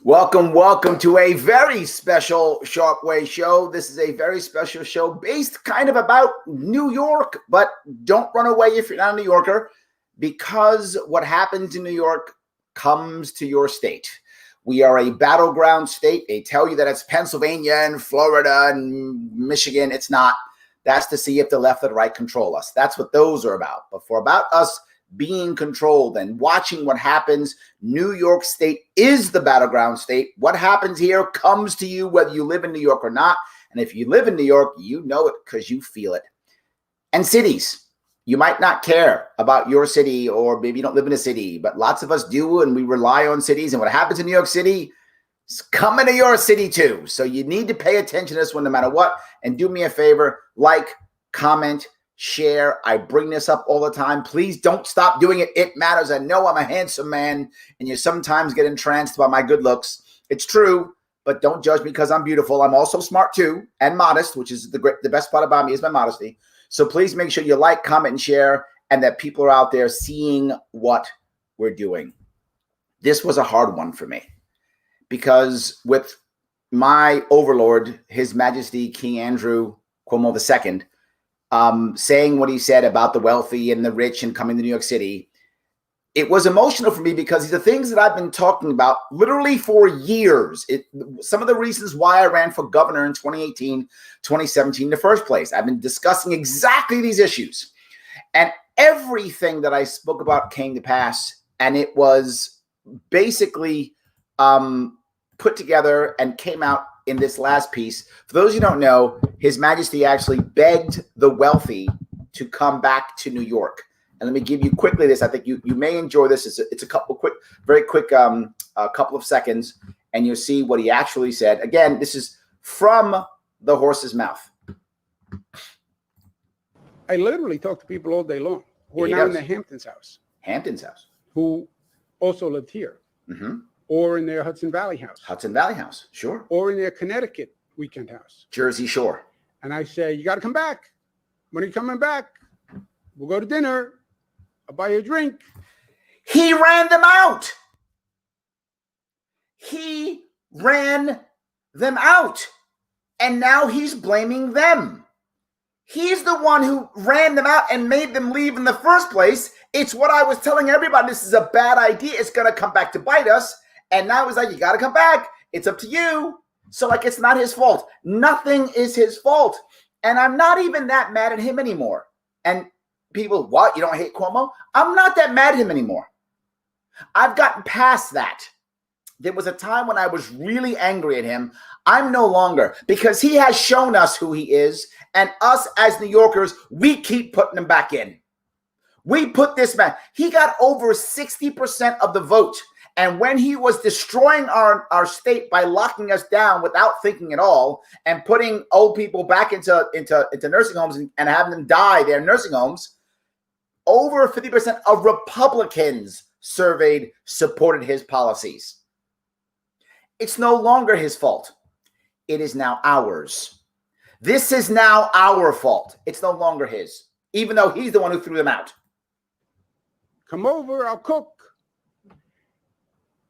Welcome to a very special Sharpe Way show. This is a very special show based kind of about New York, but don't run away if you're not a New Yorker, because what happens in New York comes to your state. We are a battleground state. They tell you that it's Pennsylvania and Florida and Michigan. It's not. That's to see if the left or the right control us. That's what those are about. But for about us being controlled and watching what happens, New York State is the battleground state. What happens here comes to you whether you live in New York or not. And if you live in New York, you know it because you feel it. And cities, you might not care about your city, or maybe you don't live in a city, but lots of us do, and we rely on cities. And what happens in New York City is coming to your city too. So you need to pay attention to this one no matter what. And do me a favor, like, comment, share. I bring this up all the time. Please don't stop doing it. It matters. I know I'm a handsome man, and you sometimes get entranced by my good looks. It's true, but don't judge me because I'm beautiful. I'm also smart too, and modest, which is the best part about me is my modesty. So please make sure you like, comment, and share, and that people are out there seeing what we're doing. This was a hard one for me because with my overlord, His Majesty King Andrew Cuomo II, saying what he said about the wealthy and the rich and coming to New York City, it was emotional for me because these are things that I've been talking about literally for years. Some of the reasons why I ran for governor in 2018, 2017 in the first place. I've been discussing exactly these issues. And everything that I spoke about came to pass. And it was basically put together and came out in this last piece. For those who don't know, His Majesty actually begged the wealthy to come back to New York. And let me give you quickly this. I think you may enjoy this. It's a couple quick, very quick, couple of seconds, and you'll see what he actually said. Again, this is from the horse's mouth. I literally talk to people all day long who are now in the Hamptons house. Hamptons house. Who also lived here. Mm-hmm. Or in their Hudson Valley house. Hudson Valley house, sure. Or in their Connecticut weekend house. Jersey Shore. And I say, you got to come back. When are you coming back? We'll go to dinner. I'll buy you a drink. He ran them out. He ran them out. And now he's blaming them. He's the one who ran them out and made them leave in the first place. It's what I was telling everybody. This is a bad idea. It's going to come back to bite us. And now it's like, you got to come back. It's up to you. So like, it's not his fault. Nothing is his fault. And I'm not even that mad at him anymore. And people, what? You don't hate Cuomo? I'm not that mad at him anymore. I've gotten past that. There was a time when I was really angry at him. I'm no longer, because he has shown us who he is. And us as New Yorkers, we keep putting him back in. We put this man. He got over 60% of the vote. And when he was destroying our state by locking us down without thinking at all and putting old people back into nursing homes and having them die there in nursing homes, over 50% of Republicans surveyed supported his policies. It's no longer his fault. It is now ours. This is now our fault. It's no longer his, even though he's the one who threw them out. Come over, I'll cook.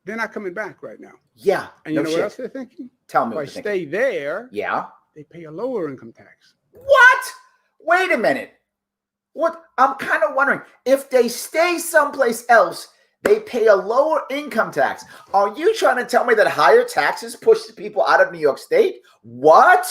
They're not coming back right now. Yeah. And you know what else they're thinking? Tell me. If I stay there, yeah, they pay a lower income tax. What? Wait a minute. What? I'm kind of wondering, if they stay someplace else, they pay a lower income tax. Are you trying to tell me that higher taxes push people out of New York State? What?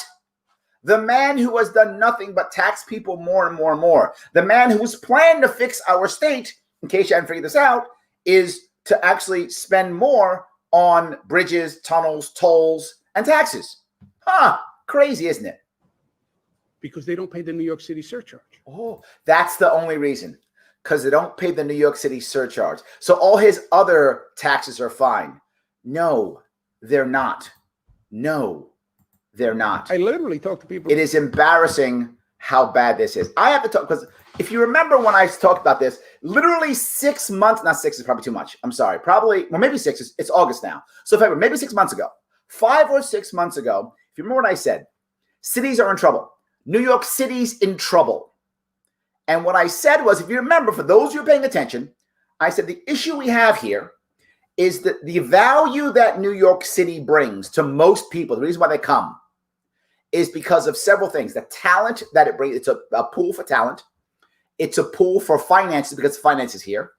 The man who has done nothing but tax people more and more and more. The man whose plan to fix our state, in case you haven't figured this out, is to actually spend more on bridges, tunnels, tolls, and taxes. Huh. Crazy, isn't it? Because they don't pay the New York City surcharge. Oh, that's the only reason. Because they don't pay the New York City surcharge. So all his other taxes are fine. No, they're not. No, they're not. I literally talk to people. It is embarrassing how bad this is. I have to talk, because if you remember when I talked about this, literally 6 months, not 6 is probably too much. I'm sorry. Probably, well, maybe 6, it's August now. So February, maybe 6 months ago, 5 or 6 months ago, if you remember what I said, cities are in trouble. New York City's in trouble. And what I said was, if you remember, for those who are paying attention, I said the issue we have here is that the value that New York City brings to most people, the reason why they come, is because of several things. The talent that it brings, it's a pool for talent. It's a pool for finances because finance is here.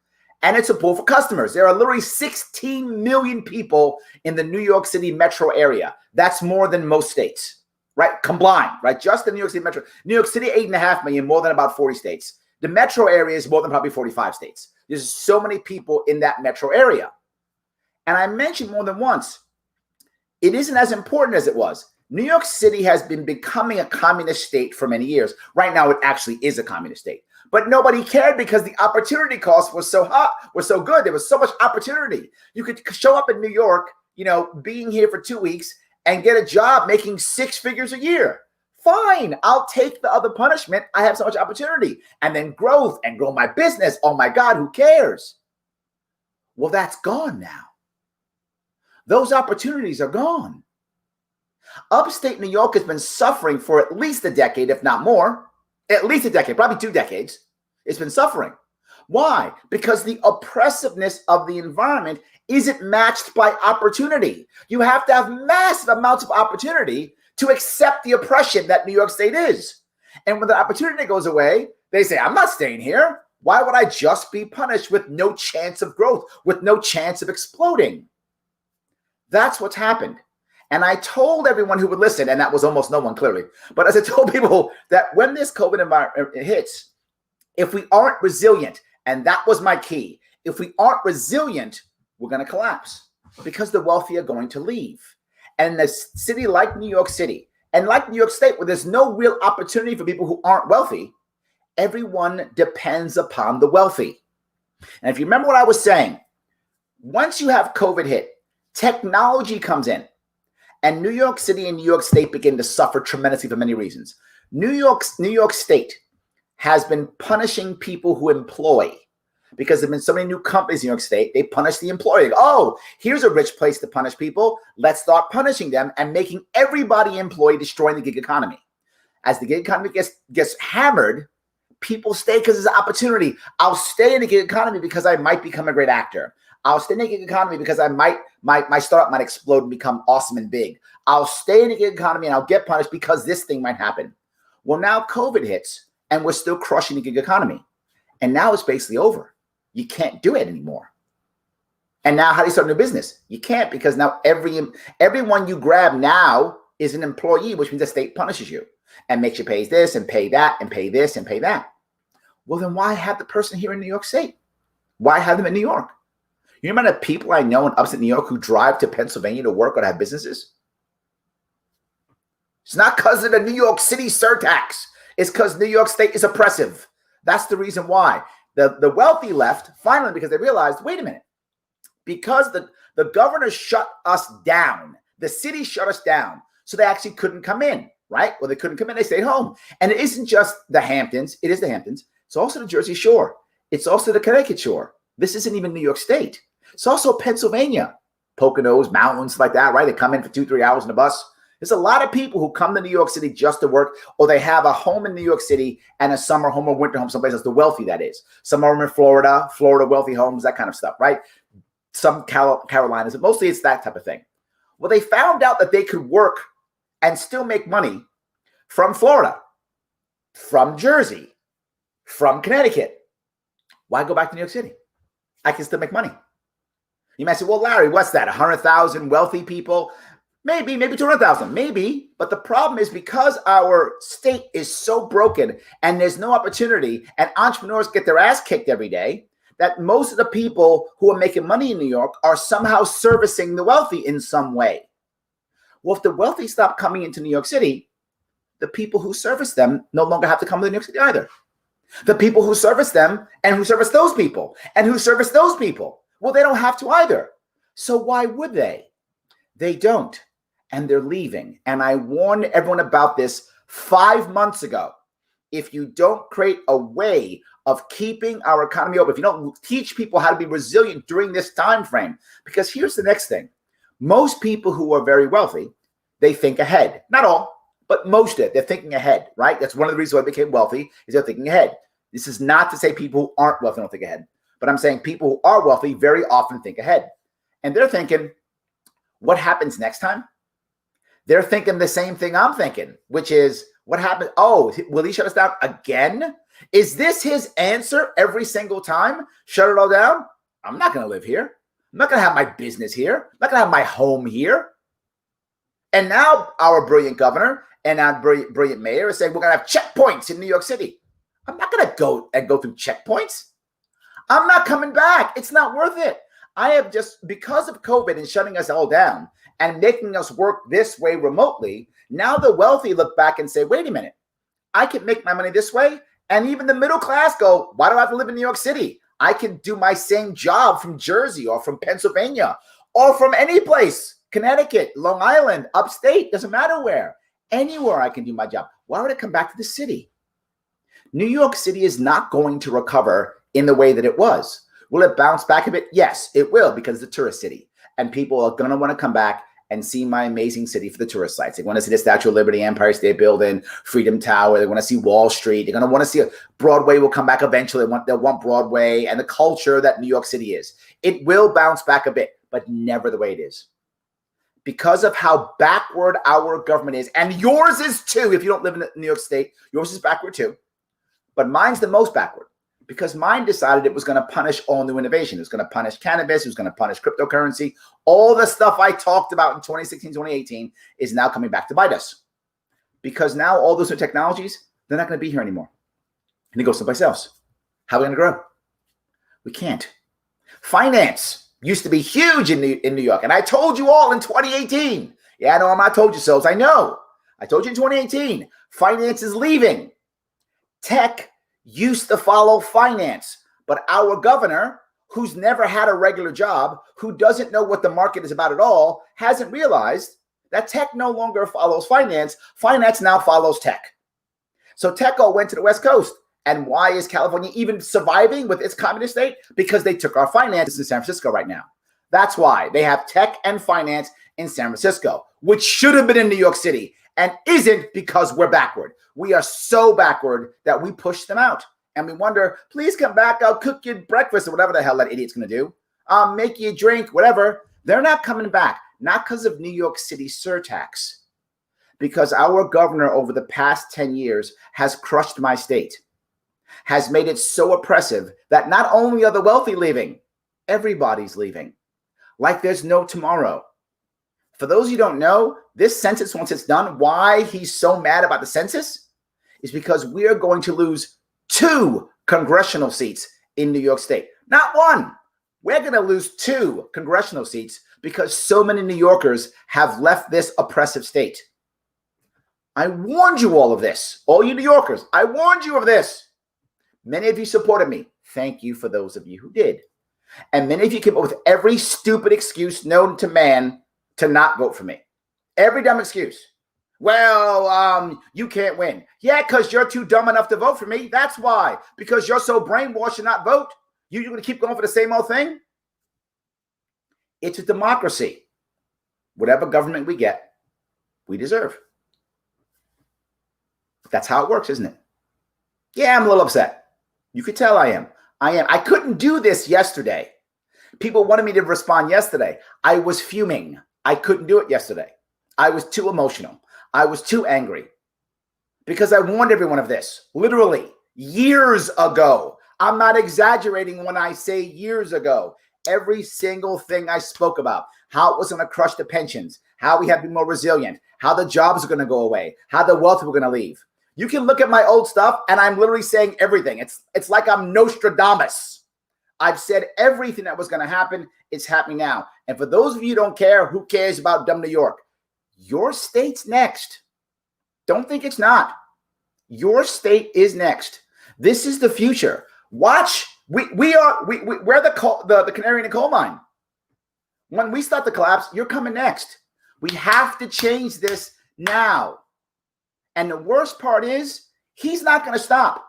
And it's a pool for customers. There are literally 16 million people in the New York City metro area. That's more than most states, right? Combined, right? Just the New York City metro. New York City, 8.5 million, more than about 40 states. The metro area is more than probably 45 states. There's so many people in that metro area. And I mentioned more than once, it isn't as important as it was. New York City has been becoming a communist state for many years. Right now, it actually is a communist state. But nobody cared because the opportunity cost was so hot, was so good. There was so much opportunity. You could show up in New York, being here for 2 weeks and get a job making 6 figures a year. Fine, I'll take the other punishment. I have so much opportunity. And then growth and grow my business. Oh my God, who cares? Well, that's gone now. Those opportunities are gone. Upstate New York has been suffering for at least a decade, if not more. At least a decade, probably 2 decades. It's been suffering. Why? Because the oppressiveness of the environment isn't matched by opportunity. You have to have massive amounts of opportunity to accept the oppression that New York State is. And when the opportunity goes away, they say, I'm not staying here. Why would I just be punished with no chance of growth, with no chance of exploding? That's what's happened. And I told everyone who would listen, and that was almost no one clearly, but as I told people that when this COVID environment hits, if we aren't resilient, and that was my key, if we aren't resilient, we're going to collapse because the wealthy are going to leave. And a city like New York City and like New York State, where there's no real opportunity for people who aren't wealthy, everyone depends upon the wealthy. And if you remember what I was saying, once you have COVID hit, technology comes in. And New York City and New York State begin to suffer tremendously for many reasons. New York State has been punishing people who employ because there have been so many new companies in New York State. They punish the employee. Oh, here's a rich place to punish people. Let's start punishing them and making everybody employed, destroying the gig economy. As the gig economy gets hammered, people stay because there's an opportunity. I'll stay in the gig economy because I might become a great actor. I'll stay in the gig economy because my startup might explode and become awesome and big. I'll stay in the gig economy and I'll get punished because this thing might happen. Well, now COVID hits and we're still crushing the gig economy. And now it's basically over. You can't do it anymore. And now how do you start a new business? You can't, because now everyone you grab now is an employee, which means the state punishes you and makes you pay this and pay that and pay this and pay that. Well, then why have the person here in New York State? Why have them in New York? You remember the people I know in upstate New York who drive to Pennsylvania to work or to have businesses? It's not because of the New York City surtax. It's because New York State is oppressive. That's the reason why. The wealthy left finally because they realized, wait a minute, because the governor shut us down. The city shut us down. So they actually couldn't come in, right? Well, they couldn't come in. They stayed home. And it isn't just the Hamptons. It is the Hamptons. It's also the Jersey Shore. It's also the Connecticut Shore. This isn't even New York State. It's also Pennsylvania, Poconos, mountains like that, right? They come in for 2-3 hours in a bus. There's a lot of people who come to New York City just to work, or they have a home in New York City and a summer home or winter home someplace else, the wealthy that is. Some are in Florida wealthy homes, that kind of stuff, right? Some Carolinas, but mostly it's that type of thing. Well, they found out that they could work and still make money from Florida, from Jersey, from Connecticut. Why go back to New York City? I can still make money. You might say, well, Larry, what's that? 100,000 wealthy people? Maybe 200,000, maybe. But the problem is because our state is so broken and there's no opportunity and entrepreneurs get their ass kicked every day, that most of the people who are making money in New York are somehow servicing the wealthy in some way. Well, if the wealthy stop coming into New York City, the people who service them no longer have to come to New York City either. The people who service them and who service those people and who service those people, well, they don't have to either. So why would they? They don't. And they're leaving. And I warned everyone about this 5 months ago. if you don't create a way of keeping our economy open, if you don't teach people how to be resilient during this time frame. Because here's the next thing. Most people who are very wealthy, they think ahead. Not all, but most of it. They're thinking ahead, right? That's one of the reasons why they became wealthy, is they're thinking ahead. This is not to say people who aren't wealthy don't think ahead, but I'm saying people who are wealthy very often think ahead. And they're thinking, what happens next time? They're thinking the same thing I'm thinking, which is, what happened? Oh, will he shut us down again? Is this his answer every single time? Shut it all down? I'm not going to live here. I'm not going to have my business here. I'm not going to have my home here. And now our brilliant governor and our brilliant mayor is saying we're going to have checkpoints in New York City. I'm not going to go through checkpoints. I'm not coming back. It's not worth it. I have just, because of COVID and shutting us all down and making us work this way remotely, now the wealthy look back and say, wait a minute, I can make my money this way. And even the middle class go, why do I have to live in New York City? I can do my same job from Jersey or from Pennsylvania or from any place, Connecticut, Long Island, upstate, doesn't matter where. Anywhere I can do my job. Why would I come back to the city? New York City is not going to recover in the way that it was. Will it bounce back a bit? Yes, it will, because it's a tourist city. And people are going to want to come back and see my amazing city for the tourist sites. They want to see the Statue of Liberty, Empire State Building, Freedom Tower. They want to see Wall Street. They're going to want to see Broadway will come back eventually. They'll want Broadway and the culture that New York City is. It will bounce back a bit, but never the way it is. Because of how backward our government is, and yours is too, if you don't live in New York State, yours is backward too. But mine's the most backward, because mine decided it was going to punish all new innovation. It was going to punish cannabis. It was going to punish cryptocurrency. All the stuff I talked about in 2016, 2018 is now coming back to bite us. Because now all those new technologies, they're not going to be here anymore. And they go someplace else. How are we going to grow? We can't. Finance used to be huge in New York. And I told you all in 2018. Yeah, I know, I told you so. I know. I told you in 2018. Finance is leaving. Tech used to follow finance, but our governor, who's never had a regular job, who doesn't know what the market is about at all, hasn't realized that tech no longer follows finance. Finance now follows tech. So tech all went to the West Coast. And why is California even surviving with its communist state? Because they took our finances in San Francisco right now. That's why they have tech and finance in San Francisco, which should have been in New York City and isn't, because we're backward. We are so backward that we push them out. And we wonder, please come back. I'll cook you breakfast or whatever the hell that idiot's going to do. I'll make you a drink, whatever. They're not coming back. Not because of New York City surtax. Because our governor over the past 10 years has crushed my state. Has made it so oppressive that not only are the wealthy leaving, everybody's leaving. Like there's no tomorrow. For those who don't know, this census, once it's done, why he's so mad about the census is because we're going to lose 2 congressional seats in New York State. Not 1. We're going to lose 2 congressional seats because so many New Yorkers have left this oppressive state. I warned you all of this. All you New Yorkers, I warned you of this. Many of you supported me. Thank you for those of you who did. And many of you came up with every stupid excuse known to man to not vote for me. Every dumb excuse. Well, you can't win. Yeah, because you're too dumb enough to vote for me. That's why. Because you're so brainwashed to not vote. You're going to keep going for the same old thing? It's a democracy. Whatever government we get, we deserve. That's how it works, isn't it? Yeah, I'm a little upset. You could tell I am. I couldn't do this yesterday. People wanted me to respond yesterday. I was fuming. I couldn't do it yesterday. I was too emotional. I was too angry because I warned everyone of this literally years ago. I'm not exaggerating when I say years ago. Every single thing I spoke about, how it was going to crush the pensions, how we have to be more resilient, how the jobs are going to go away, how the wealth were going to leave. You can look at my old stuff and I'm literally saying everything. It's like I'm Nostradamus. I've said everything that was going to happen. It's happening now. And for those of you who don't care, who cares about dumb New York? Your state's next. Don't think it's not. Your state is next. This is the future. Watch. We're the canary in the coal mine. When we start the collapse, you're coming next. We have to change this now. And the worst part is, He's not going to stop.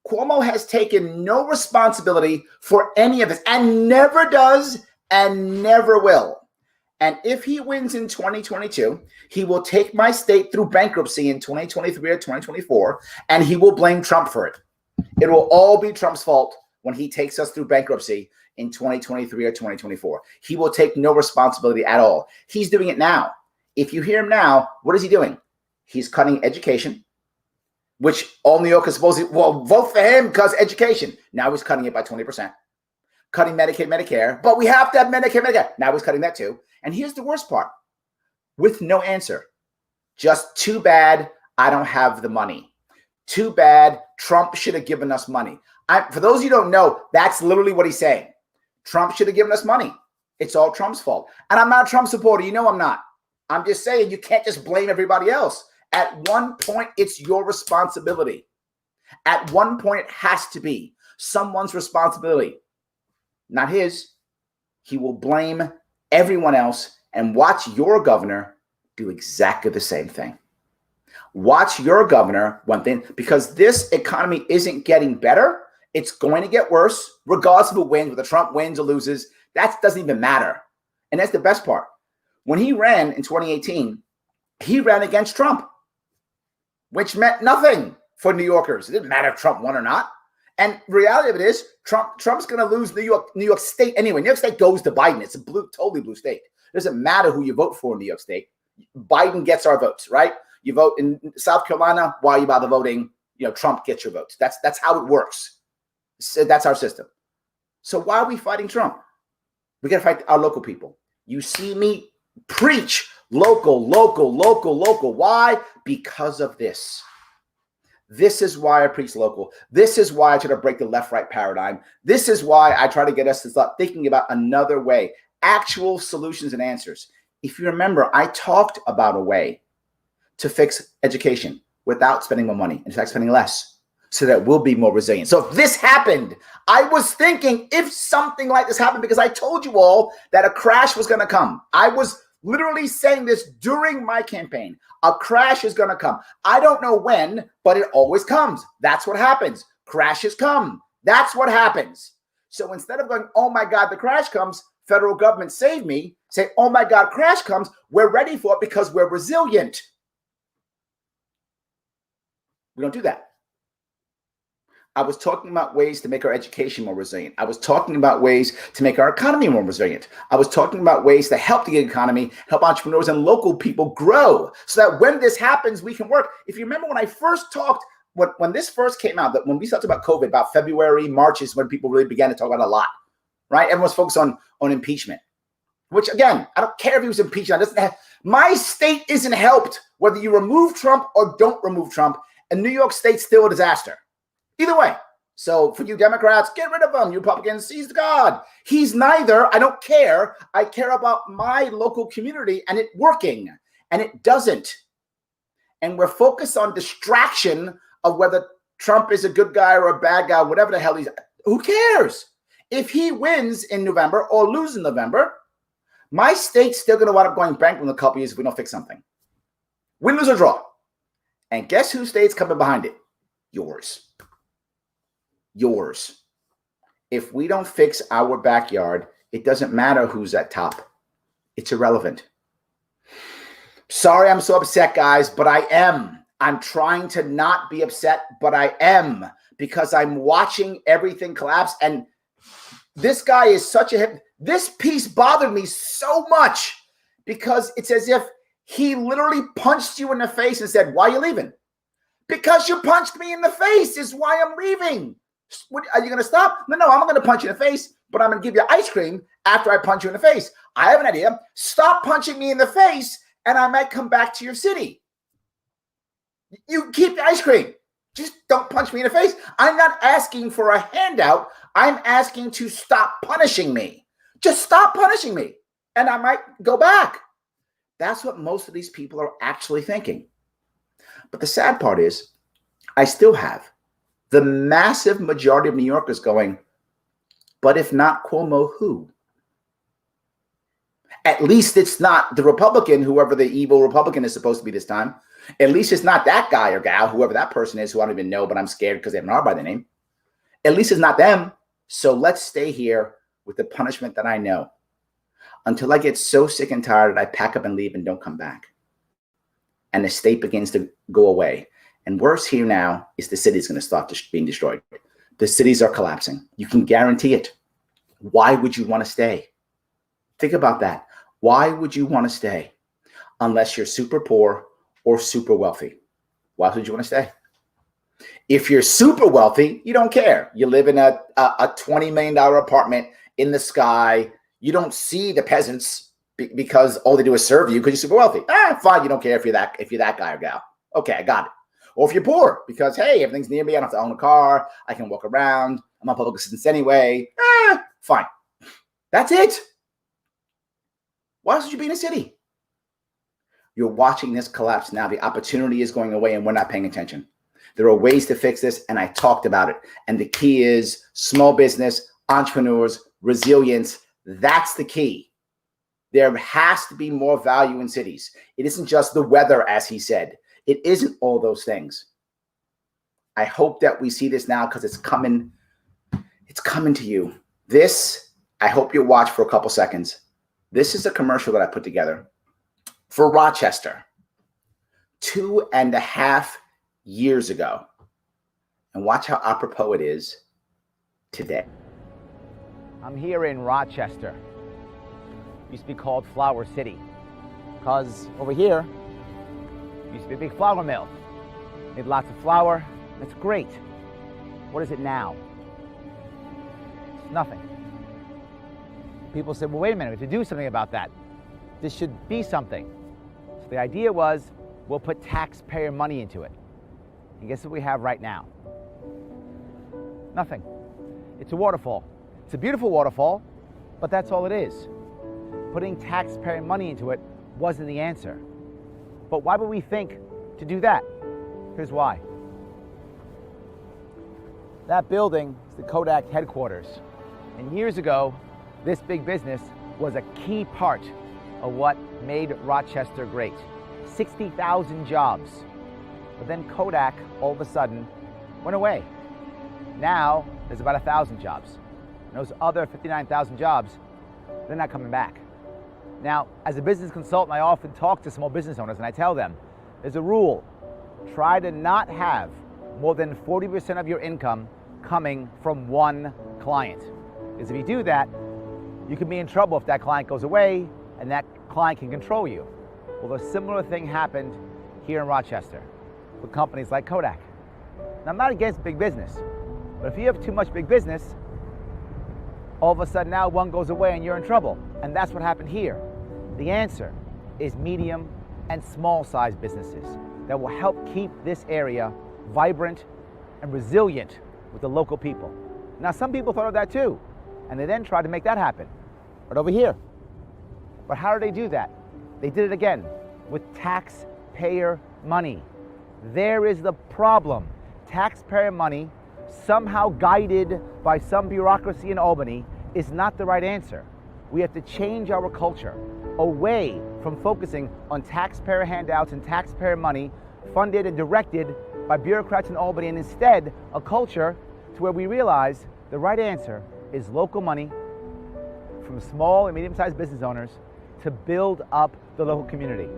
Cuomo has taken no responsibility for any of this and never does and never will. And if he wins in 2022, he will take my state through bankruptcy in 2023 or 2024, and he will blame Trump for it. It will all be Trump's fault when he takes us through bankruptcy in 2023 or 2024. He will take no responsibility at all. He's doing it now. If you hear him now, what is he doing? He's cutting education, which all New Yorkers supposedly will vote for him because education. Now he's cutting it by 20%. Cutting Medicaid, Medicare, but we have to have Medicaid, Medicare. Now he's cutting that too. And here's the worst part, with no answer. Just too bad I don't have the money. Too bad Trump should have given us money. For those of you who don't know, that's literally what he's saying. Trump should have given us money. It's all Trump's fault. And I'm not a Trump supporter. You know I'm not. I'm just saying you can't just blame everybody else. At one point, it's your responsibility. At one point, it has to be someone's responsibility, not his. He will blame everyone else, and watch your governor do exactly the same thing. Watch your governor, one thing, because this economy isn't getting better. It's going to get worse, regardless of who wins, whether Trump wins or loses. That doesn't even matter. And that's the best part. When he ran in 2018, he ran against Trump, which meant nothing for New Yorkers. It didn't matter if Trump won or not. And reality of it is, Trump's going to lose New York State anyway. New York State goes to Biden. It's a totally blue state. It doesn't matter who you vote for in New York State. Biden gets our votes, right? You vote in South Carolina, why are you bother voting? Trump gets your votes. That's how it works. So that's our system. So why are we fighting Trump? We got to fight our local people. You see me preach local. Why? Because of this. This is why I preach local. This is why I try to break the left-right paradigm. This is why I try to get us to start thinking about another way, actual solutions and answers. If you remember, I talked about a way to fix education without spending more money, in fact, spending less, so that we'll be more resilient. So if this happened, I was thinking if something like this happened, because I told you all that a crash was going to come. I was literally saying this during my campaign. A crash is going to come. I don't know when, but it always comes. That's what happens. Crashes come. That's what happens. So instead of going, oh my God, the crash comes, federal government save me, say, oh my God, crash comes, we're ready for it because we're resilient. We don't do that. I was talking about ways to make our education more resilient. I was talking about ways to make our economy more resilient. I was talking about ways to help the economy, help entrepreneurs and local people grow so that when this happens, we can work. If you remember when I first talked, when this first came out, that when we talked about COVID, about February, March is when people really began to talk about it a lot, right? Everyone's focused on impeachment, which again, I don't care if he was impeached. My state isn't helped whether you remove Trump or don't remove Trump, and New York State's still a disaster. Either way. So for you Democrats, get rid of him. You Republicans, he's God. He's neither. I don't care. I care about my local community and it working. And it doesn't. And we're focused on distraction of whether Trump is a good guy or a bad guy, whatever the hell he's. Who cares? If he wins in November or loses in November, my state's still going to wind up going bankrupt in a couple years if we don't fix something. Win, lose, or draw. And guess whose state's coming behind it? Yours. Yours. If we don't fix our backyard, it doesn't matter who's at top. It's irrelevant. Sorry I'm so upset, guys, but I am. I'm trying to not be upset, but I am, because I'm watching everything collapse. And this guy is such a hip. This piece bothered me so much because it's as if he literally punched you in the face and said, why are you leaving? Because you punched me in the face is why I'm leaving. What, are you going to stop? No, I'm not going to punch you in the face, but I'm going to give you ice cream after I punch you in the face. I have an idea. Stop punching me in the face, and I might come back to your city. You keep the ice cream. Just don't punch me in the face. I'm not asking for a handout. I'm asking to stop punishing me. Just stop punishing me, and I might go back. That's what most of these people are actually thinking. But the sad part is, I still have the massive majority of New Yorkers going, but if not Cuomo, who? At least it's not the Republican, whoever the evil Republican is supposed to be this time. At least it's not that guy or gal, whoever that person is, who I don't even know, but I'm scared because they have an R by the name. At least it's not them. So let's stay here with the punishment that I know until I get so sick and tired that I pack up and leave and don't come back. And the state begins to go away. And worse here now is the city's going to start being destroyed. The cities are collapsing. You can guarantee it. Why would you want to stay? Think about that. Why would you want to stay unless you're super poor or super wealthy? Why would you want to stay? If you're super wealthy, you don't care. You live in a $20 million apartment in the sky. You don't see the peasants because all they do is serve you because you're super wealthy. Fine. You don't care if you're that guy or gal. Okay, I got it. Or if you're poor because, hey, everything's near me. I don't have to own a car. I can walk around. I'm on public assistance anyway. Fine. That's it. Why should you be in a city? You're watching this collapse now. The opportunity is going away and we're not paying attention. There are ways to fix this, and I talked about it. And the key is small business, entrepreneurs, resilience. That's the key. There has to be more value in cities. It isn't just the weather, as he said. It isn't all those things. I hope that we see this now because it's coming. It's coming to you. This, I hope you'll watch for a couple seconds. This is a commercial that I put together for Rochester 2.5 years ago. And watch how apropos it is today. I'm here in Rochester. Used to be called Flower City because over here used to be a big flour mill. Made lots of flour. That's great. What is it now? It's nothing. People said, well, wait a minute, we have to do something about that. This should be something. So the idea was, we'll put taxpayer money into it. And guess what we have right now? Nothing. It's a waterfall. It's a beautiful waterfall, but that's all it is. Putting taxpayer money into it wasn't the answer. But why would we think to do that? Here's why. That building is the Kodak headquarters. And years ago, this big business was a key part of what made Rochester great. 60,000 jobs. But then Kodak, all of a sudden, went away. Now, there's about 1,000 jobs. And those other 59,000 jobs, they're not coming back. Now, as a business consultant, I often talk to small business owners and I tell them, there's a rule. Try to not have more than 40% of your income coming from one client. Because if you do that, you can be in trouble if that client goes away and that client can control you. Well, a similar thing happened here in Rochester with companies like Kodak. Now, I'm not against big business, but if you have too much big business, all of a sudden now one goes away and you're in trouble. And that's what happened here. The answer is medium and small size businesses that will help keep this area vibrant and resilient with the local people. Now, some people thought of that too, and they then tried to make that happen. Right over here. But how did they do that? They did it again with taxpayer money. There is the problem. Taxpayer money, somehow guided by some bureaucracy in Albany, is not the right answer. We have to change our culture away from focusing on taxpayer handouts and taxpayer money funded and directed by bureaucrats in Albany, and instead a culture to where we realize the right answer is local money from small and medium-sized business owners to build up the local community.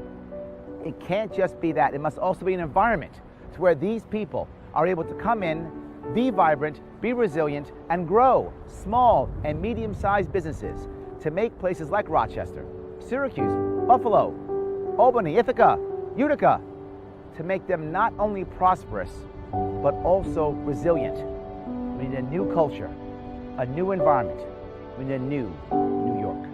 It can't just be that. It must also be an environment to where these people are able to come in, be vibrant, be resilient, and grow small and medium-sized businesses to make places like Rochester, Syracuse, Buffalo, Albany, Ithaca, Utica, to make them not only prosperous, but also resilient. We need a new culture, a new environment. We need a new New York.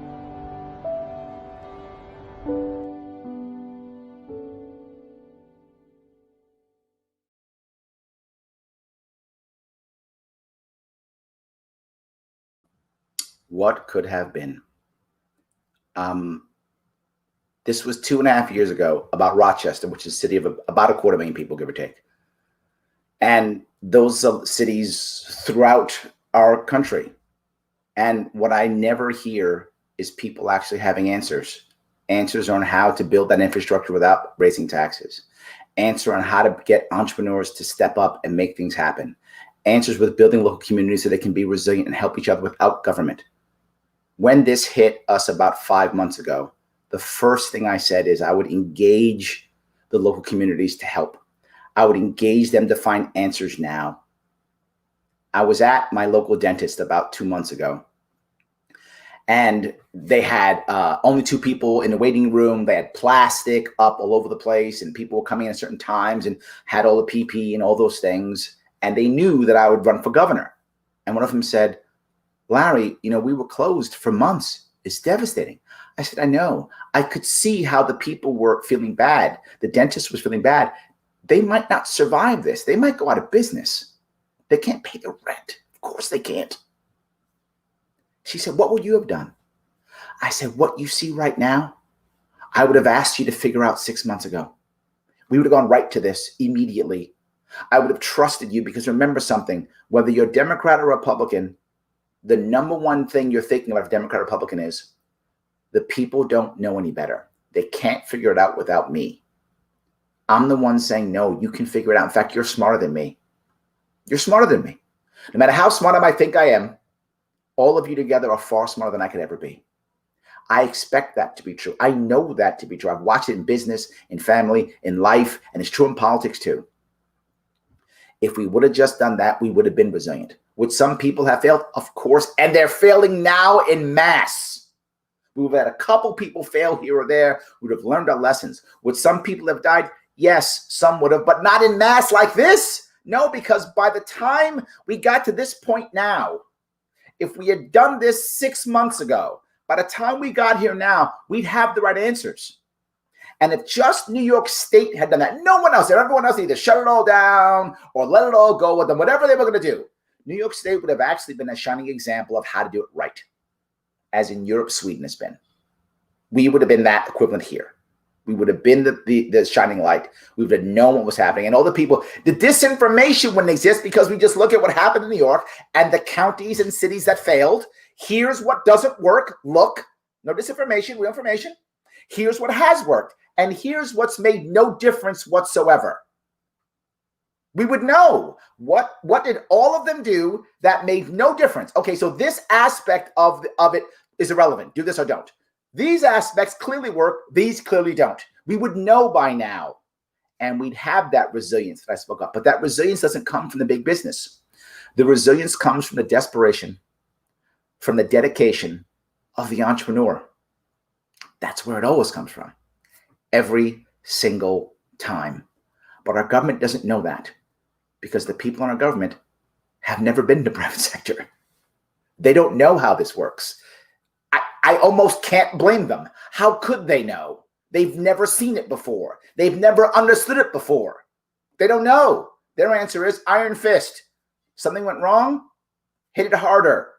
What could have been? This was 2.5 years ago about Rochester, which is a city of about 250,000 people, give or take. And those are cities throughout our country. And what I never hear is people actually having answers on how to build that infrastructure without raising taxes. answer on how to get entrepreneurs to step up and make things happen. Answers with building local communities so they can be resilient and help each other without government. When this hit us about 5 months ago, the first thing I said is I would engage the local communities to help. I would engage them to find answers now. I was at my local dentist about 2 months ago, and they had only 2 people in the waiting room. They had plastic up all over the place, and people were coming in at certain times and had all the PPE and all those things. And they knew that I would run for governor. And one of them said, Larry, we were closed for months. It's devastating. I said, I know. I could see how the people were feeling bad. The dentist was feeling bad. They might not survive this. They might go out of business. They can't pay the rent. Of course they can't. She said, what would you have done? I said, what you see right now, I would have asked you to figure out 6 months ago. We would have gone right to this immediately. I would have trusted you, because remember something, whether you're Democrat or Republican, the number one thing you're thinking about if Democrat or Republican is the people don't know any better. They can't figure it out without me. I'm the one saying, no, you can figure it out. In fact, you're smarter than me. You're smarter than me. No matter how smart I might think I am, all of you together are far smarter than I could ever be. I expect that to be true. I know that to be true. I've watched it in business, in family, in life, and it's true in politics too. If we would have just done that, we would have been resilient. Would some people have failed? Of course, and they're failing now in mass. We would have had a couple people fail here or there. We would have learned our lessons. Would some people have died? Yes, some would have, but not in mass like this. No, because by the time we got to this point now, if we had done this 6 months ago, by the time we got here now, we'd have the right answers. And if just New York State had done that, no one else, everyone else either shut it all down or let it all go with them, whatever they were going to do, New York State would have actually been a shining example of how to do it right, as in Europe, Sweden has been. We would have been that equivalent here. We would have been the shining light. We would have known what was happening. And all the people, the disinformation wouldn't exist, because we just look at what happened in New York and the counties and cities that failed. Here's what doesn't work. Look, no disinformation, real information. Here's what has worked. And here's what's made no difference whatsoever. We would know what did all of them do that made no difference. Okay, so this aspect of it is irrelevant. Do this or don't. These aspects clearly work. These clearly don't. We would know by now, and we'd have that resilience that I spoke of. But that resilience doesn't come from the big business. The resilience comes from the desperation, from the dedication of the entrepreneur. That's where it always comes from. Every single time. But our government doesn't know that, because the people in our government have never been in the private sector. They don't know how this works. I almost can't blame them. How could they know? They've never seen it before. They've never understood it before. They don't know. Their answer is iron fist. Something went wrong? Hit it harder.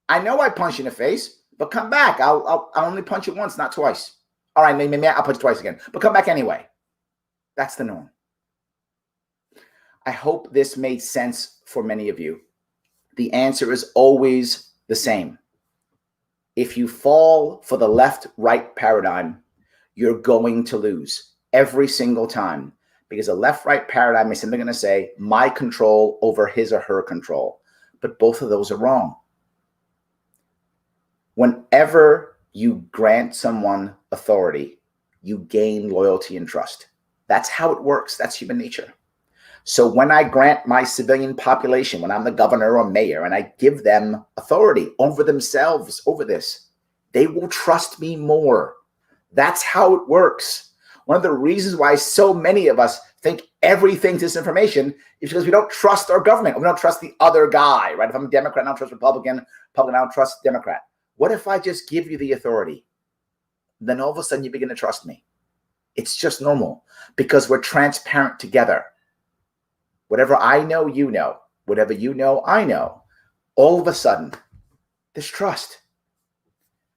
I know I punch you in the face, but come back. I'll only punch you once, not twice. All right, maybe I'll punch twice again, but come back anyway. That's the norm. I hope this made sense for many of you. The answer is always the same. If you fall for the left-right paradigm, you're going to lose every single time, because a left-right paradigm is simply going to say my control over his or her control. But both of those are wrong. Whenever you grant someone authority, you gain loyalty and trust. That's how it works. That's human nature. So when I grant my civilian population, when I'm the governor or mayor, and I give them authority over themselves, over this, they will trust me more. That's how it works. One of the reasons why so many of us think everything's disinformation is because we don't trust our government. We don't trust the other guy, right? If I'm a Democrat, I don't trust Republican. Republican, I don't trust Democrat. What if I just give you the authority? Then all of a sudden you begin to trust me. It's just normal, because we're transparent together. Whatever I know, you know. Whatever you know, I know. All of a sudden, there's trust.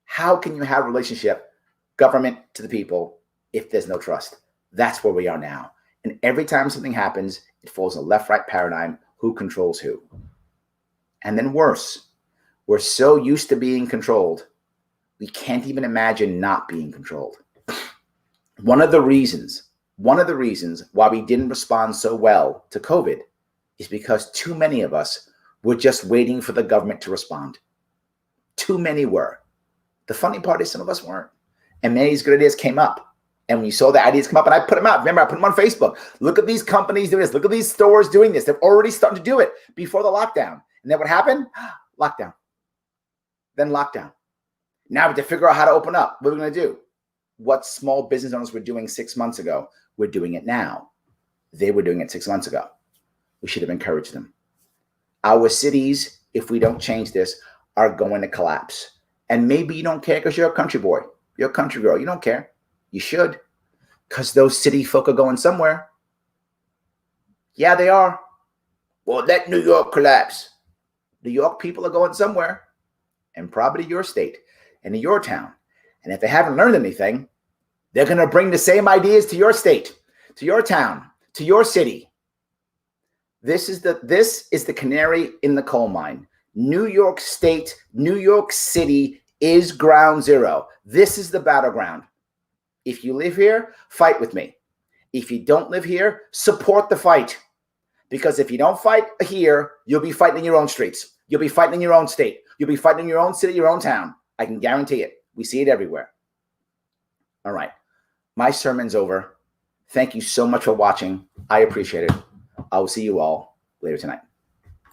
How can you have a relationship, government to the people, if there's no trust? That's where we are now. And every time something happens, it falls in a left-right paradigm. Who controls who? And then worse, we're so used to being controlled, we can't even imagine not being controlled. One of the reasons One of the reasons why we didn't respond so well to COVID is because too many of us were just waiting for the government to respond. Too many were. The funny part is some of us weren't. And many of these good ideas came up. And when you saw the ideas come up, and I put them out. Remember, I put them on Facebook. Look at these companies doing this. Look at these stores doing this. They're already starting to do it before the lockdown. And then what happened? Lockdown. Then lockdown. Now we have to figure out how to open up. What are we going to do? What small business owners were doing 6 months ago, we're doing it now. They were doing it 6 months ago. We should have encouraged them. Our cities, if we don't change this, are going to collapse. And maybe you don't care because you're a country boy. You're a country girl. You don't care. You should, because those city folk are going somewhere. Yeah, they are. Well, let New York collapse. New York people are going somewhere, and probably to your state and to your town. And if they haven't learned anything, they're going to bring the same ideas to your state, to your town, to your city. This is the canary in the coal mine. New York State, New York City is ground zero. This is the battleground. If you live here, fight with me. If you don't live here, support the fight. Because if you don't fight here, you'll be fighting in your own streets. You'll be fighting in your own state. You'll be fighting in your own city, your own town. I can guarantee it. We see it everywhere. All right. My sermon's over. Thank you so much for watching. I appreciate it. I will see you all later tonight.